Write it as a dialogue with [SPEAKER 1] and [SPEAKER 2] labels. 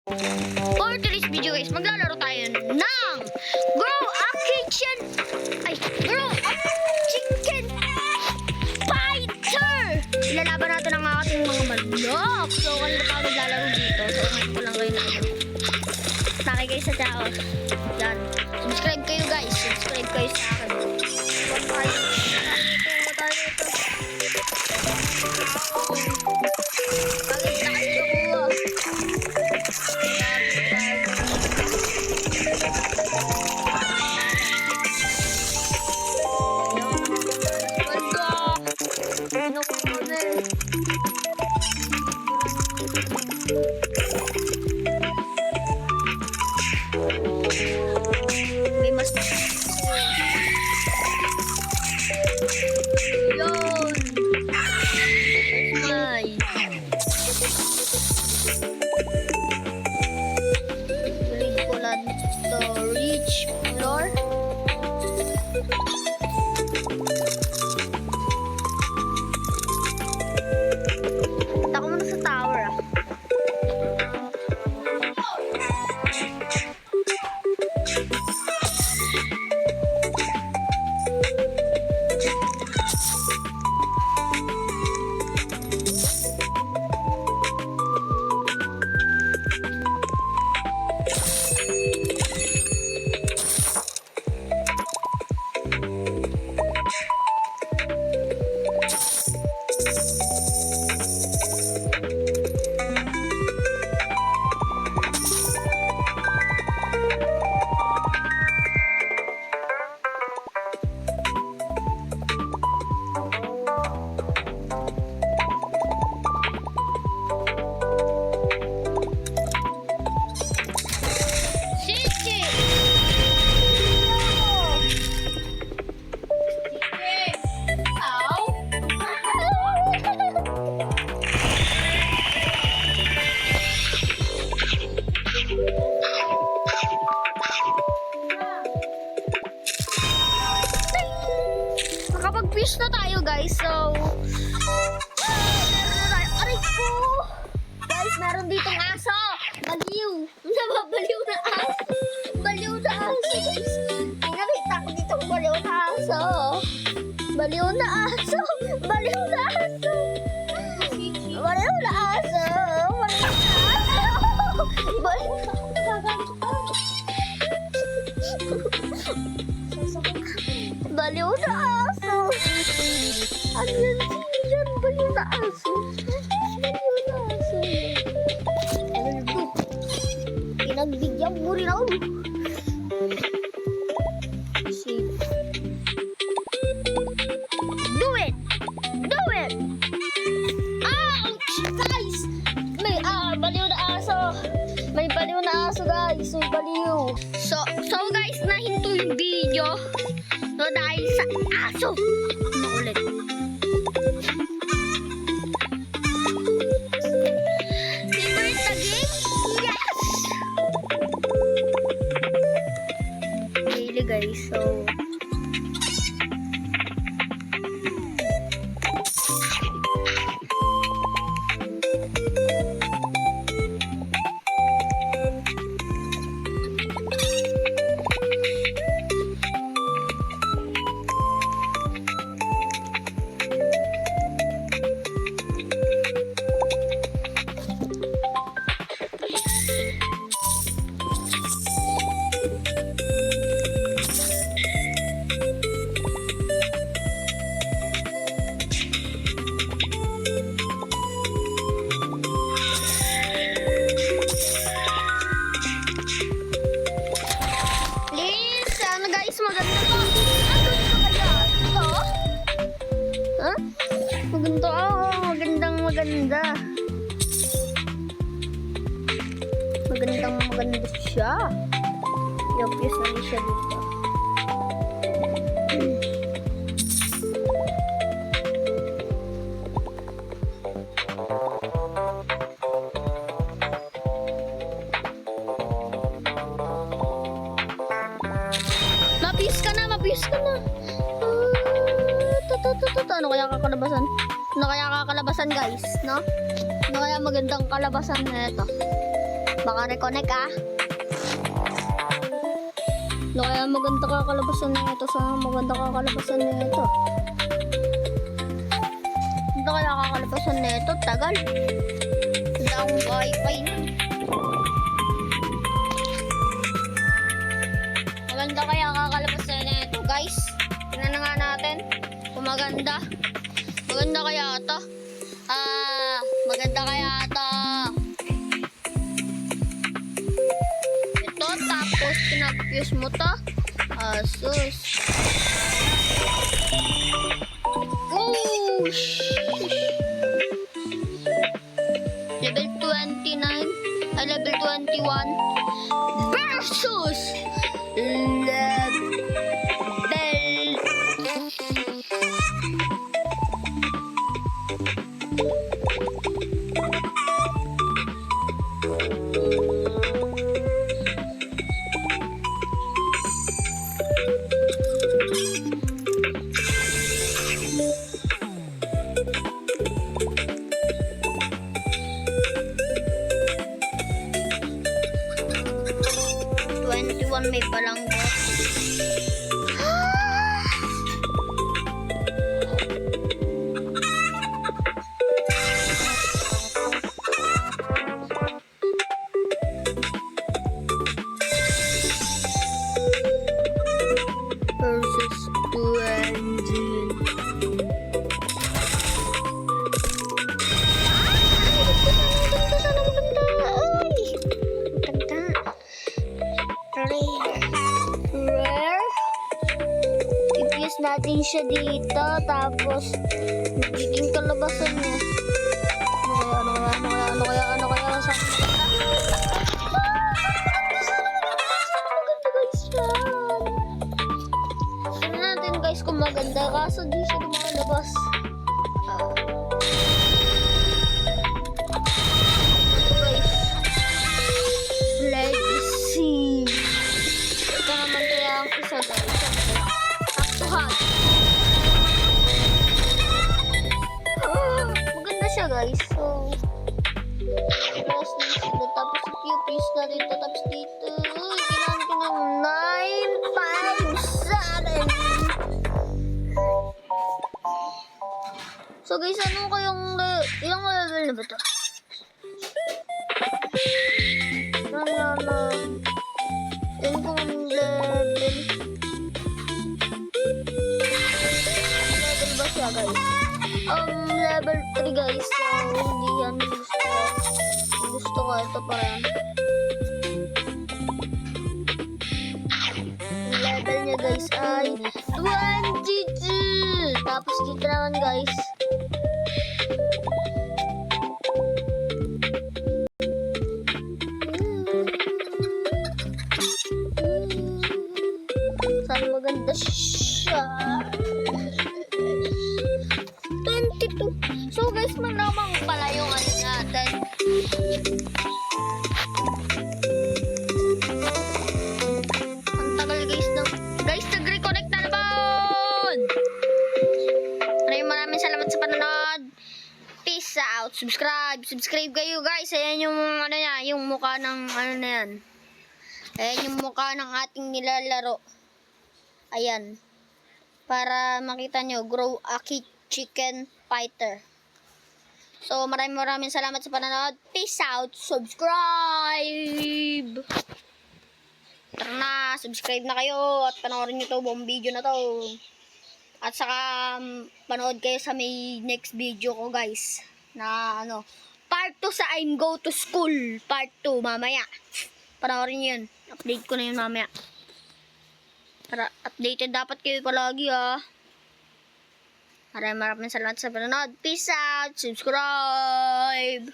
[SPEAKER 1] For today's video guys, maglalaro tayo ng Grow a Kitchen Chicken Fighter! Ilalaban natin ang ating mga manok. So, kanina pa ako maglalaro dito. So, ngayon ko lang kayo na guys sa tao. Yan. Subscribe kayo guys. Subscribe kayo sa akin. May mas yun. Ay. Green color storage floor. Punta ko muna sa tower ah. Nakapag-fish na tayo guys, so meron na tayo. Aray ko! Guys, meron ditong aso! Baliw! Nababaliw na aso! Baliw na aso guys! Nakita ko ditong baliw na aso! Baliw na aso! Baliw na aso! Baliw na aso! Baliw na aso! Baliw na baliw na aso. Ano yan? Baliw na aso. Baliw na aso. Ano ito? Pinagbigyan mo rin ako. See. Do it! Do it! Ouch! Guys! May baliw na aso. May baliw na aso guys. May baliw. So guys, nahinto yung video. So dahil sa aso, makulit. Favorite na game? Yes! Really guys, so maganda to. Ano ito kaya? Ito? Ha? Maganda. Maganda. Maganda siya. Yopyos na rin siya dito. Mapis ka na. Ano kaya kakalabasan? Ano kaya kakalabasan guys? No? Ano kaya magandang kalabasan na ito? Baka reconnect ah. Ano kaya maganda kakalabasan na ito? Sana maganda kakalabasan na ito. Ano kaya kakalabasan na ito? Tagal. Wala akong wifi na. Maganda kaya kakalabasan na ito guys. Tingnan na nga natin kung maganda. Maganda kaya ito. Maganda kaya ito. Ito tapos pinag-fuse mo to. Asus. Whoosh! Level 29 level 21 versus level 21 may palang versus 20. Rare. I-fuse natin siya dito. Tapos, magiging kalabasan niya. Ano kaya? Saan tignan natin guys kung maganda. Kaso di siya lumalabas. Legacy. Ito naman kaya ang isa guys. Taktuhan. Maganda siya guys. So, press dito. Tapos i-fuse na dito. Tapos dito. Kailangan ko ng 957. So guys, ano kayong ilang level na ba ito? Yan kung level ba siya guys? Level 3 guys. So hindi yan gusto ko ito pa rin. Level niya guys ay 22. Tapos dito naman guys maganda siya. 22. So guys, manamang pala yung ano natin. Ang tagal guys ng... Guys, nag-reconnect na naman! Maraming salamat sa panonood. Peace out. Subscribe kayo guys. Ayan yung ano niya, yung mukha ng ano na yan. Ayan yung mukha ng ating nilalaro. Ayan. Para makita nyo, Grow a Chicken Fighter. So, maraming salamat sa panonood. Peace out. Subscribe. Tara na. Subscribe na kayo. At panoorin nyo to. Buong video na to. At saka, panood kayo sa may next video ko, guys. Na, ano, part 2 sa I'm Go to School. Part 2, mamaya. Panoorin nyo yun. Update ko na yun mamaya. Para updated dapat kayo palagi ah. Maraming salamat sa panonood. Peace out. Subscribe.